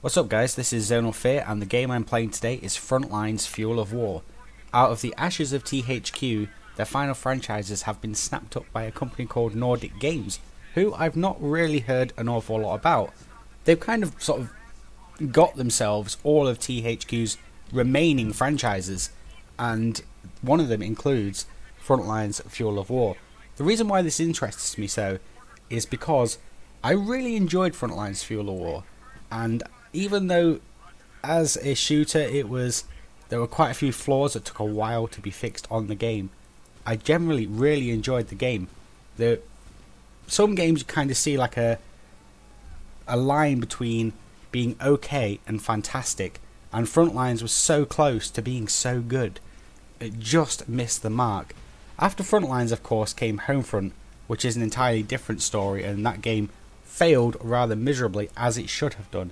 What's up guys, this is ZonalFear and the game I'm playing today is Frontline's Fuel of War. Out of the ashes of THQ, their final franchises have been snapped up by a company called Nordic Games, who I've not really heard an awful lot about. They've kind of sort of got themselves all of THQ's remaining franchises, and one of them includes Frontline's Fuel of War. The reason why this interests me so is because I really enjoyed Frontline's Fuel of War, and even though as a shooter there were quite a few flaws that took a while to be fixed on the game, I generally really enjoyed the game. Some games you kind of see like a line between being okay and fantastic, and Frontlines was so close to being so good. It just missed the mark. After Frontlines, of course, came Homefront, which is an entirely different story, and that game failed rather miserably, as it should have done.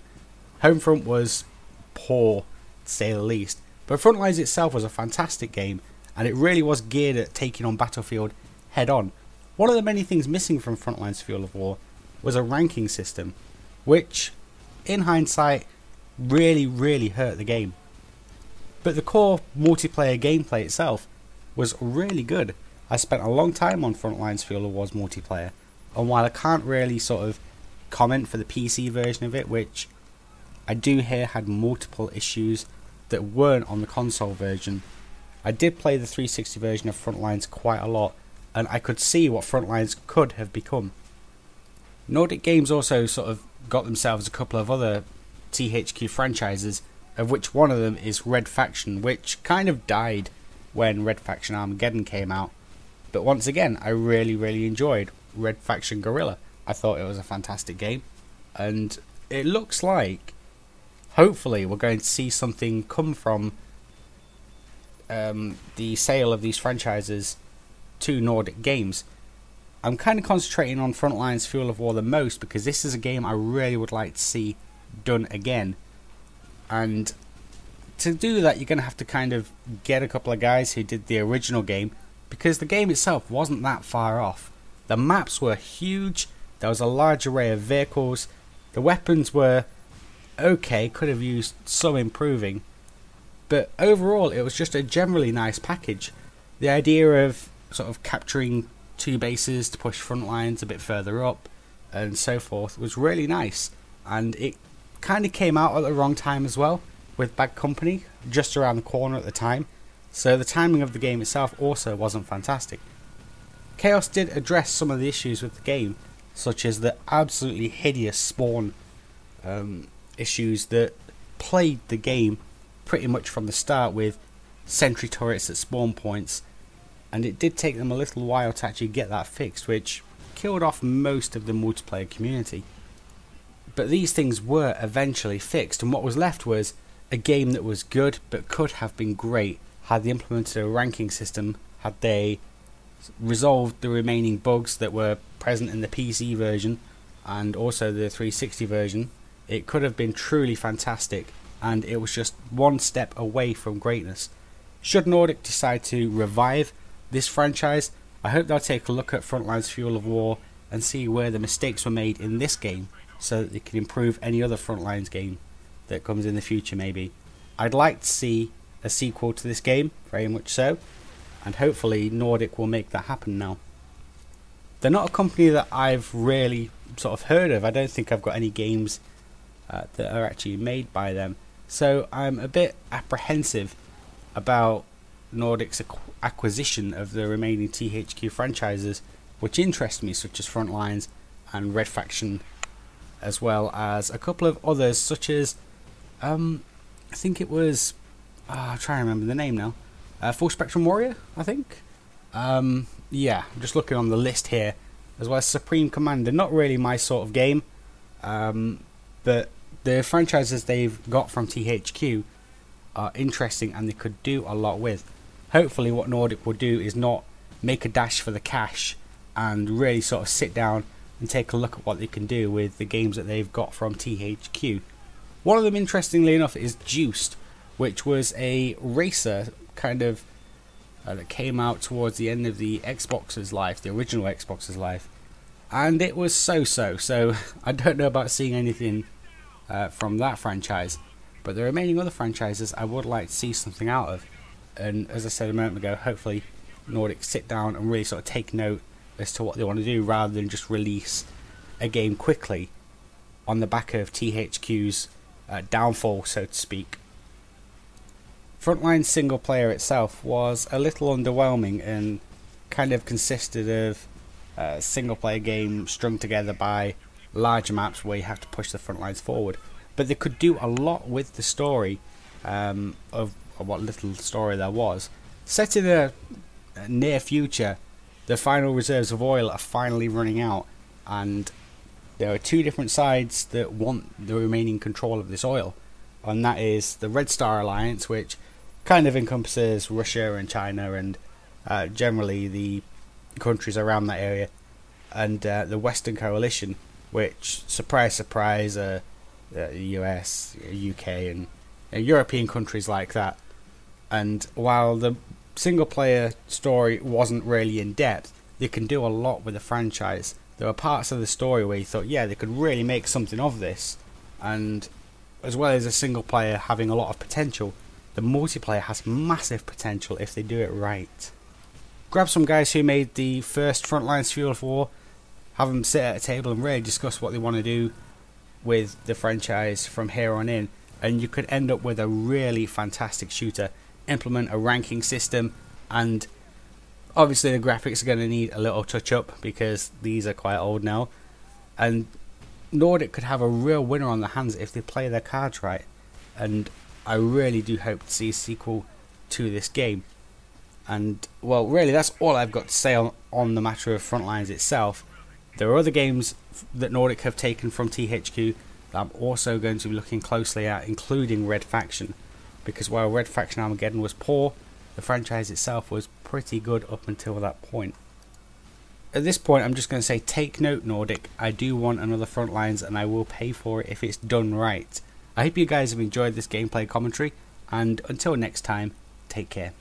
Homefront was poor, to say the least, but Frontlines itself was a fantastic game, and it really was geared at taking on Battlefield head on. One of the many things missing from Frontline's Fuel of War was a ranking system, which, in hindsight, really hurt the game. But the core multiplayer gameplay itself was really good. I spent a long time on Frontline's Fuel of War's multiplayer, and while I can't really sort of comment for the PC version of it, which I do hear had multiple issues that weren't on the console version, I did play the 360 version of Frontlines quite a lot, and I could see what Frontlines could have become. Nordic Games also sort of got themselves a couple of other THQ franchises, of which one of them is Red Faction, which kind of died when Red Faction Armageddon came out. But once again, I really enjoyed Red Faction Guerrilla. I thought it was a fantastic game, and it looks like hopefully we're going to see something come from the sale of these franchises to Nordic Games. I'm kind of concentrating on Frontline's Fuel of War the most because this is a game I really would like to see done again, and to do that you're going to have to kind of get a couple of guys who did the original game, because the game itself wasn't that far off. The maps were huge, there was a large array of vehicles, the weapons were okay, could have used some improving, but overall it was just a generally nice package. The idea of sort of capturing two bases to push front lines a bit further up and so forth was really nice, and it kind of came out at the wrong time as well, with Bad Company just around the corner at the time, so the timing of the game itself also wasn't fantastic. Chaos did address some of the issues with the game, such as the absolutely hideous spawn issues that plagued the game pretty much from the start, with sentry turrets at spawn points, and it did take them a little while to actually get that fixed, which killed off most of the multiplayer community. But these things were eventually fixed, and what was left was a game that was good but could have been great had they implemented a ranking system, had they resolved the remaining bugs that were present in the PC version and also the 360 version. It could have been truly fantastic, and it was just one step away from greatness. Should Nordic decide to revive this franchise, I hope they'll take a look at Frontline's Fuel of War and see where the mistakes were made in this game, so that they can improve any other Frontlines game that comes in the future maybe. I'd like to see a sequel to this game, very much so, and hopefully Nordic will make that happen now. They're not a company that I've really sort of heard of. I don't think I've got any games that are actually made by them, so I'm a bit apprehensive about Nordic's acquisition of the remaining THQ franchises, which interest me, such as Frontlines and Red Faction, as well as a couple of others such as I think it was I'm trying to remember the name now, Full Spectrum Warrior, I think. Yeah, I'm just looking on the list here, as well as Supreme Commander. Not really my sort of game, but the franchises they've got from THQ are interesting and they could do a lot with. Hopefully what Nordic will do is not make a dash for the cash and really sort of sit down and take a look at what they can do with the games that they've got from THQ. One of them, interestingly enough, is Juiced, which was a racer kind of that came out towards the end of the Xbox's life, the original Xbox's life, and it was so I don't know about seeing anything from that franchise. But the remaining other franchises I would like to see something out of. And as I said a moment ago, hopefully Nordic sit down and really sort of take note as to what they want to do, rather than just release a game quickly on the back of THQ's downfall, so to speak. Frontline single player itself was a little underwhelming and kind of consisted of a single player game strung together by larger maps where you have to push the front lines forward. But they could do a lot with the story of what little story there was. Set in a near future, the final reserves of oil are finally running out, and there are two different sides that want the remaining control of this oil, and that is the Red Star Alliance, which kind of encompasses Russia and China and generally the countries around that area, and the Western Coalition, which, surprise surprise, the US, UK and European countries like that. And while the single player story wasn't really in depth, they can do a lot with the franchise. There were parts of the story where you thought, yeah, they could really make something of this. And as well as a single player having a lot of potential, the multiplayer has massive potential if they do it right. Grab some guys who made the first Frontlines Fuel of War, have them sit at a table and really discuss what they want to do with the franchise from here on in, and you could end up with a really fantastic shooter. Implement a ranking system, and obviously the graphics are going to need a little touch up because these are quite old now, and Nordic could have a real winner on their hands if they play their cards right. And I really do hope to see a sequel to this game. And well, really that's all I've got to say on the matter of Frontlines itself. There are other games that Nordic have taken from THQ that I'm also going to be looking closely at, including Red Faction, because while Red Faction Armageddon was poor, the franchise itself was pretty good up until that point. At this point I'm just going to say, take note Nordic, I do want another Frontlines and I will pay for it if it's done right. I hope you guys have enjoyed this gameplay commentary, and until next time, take care.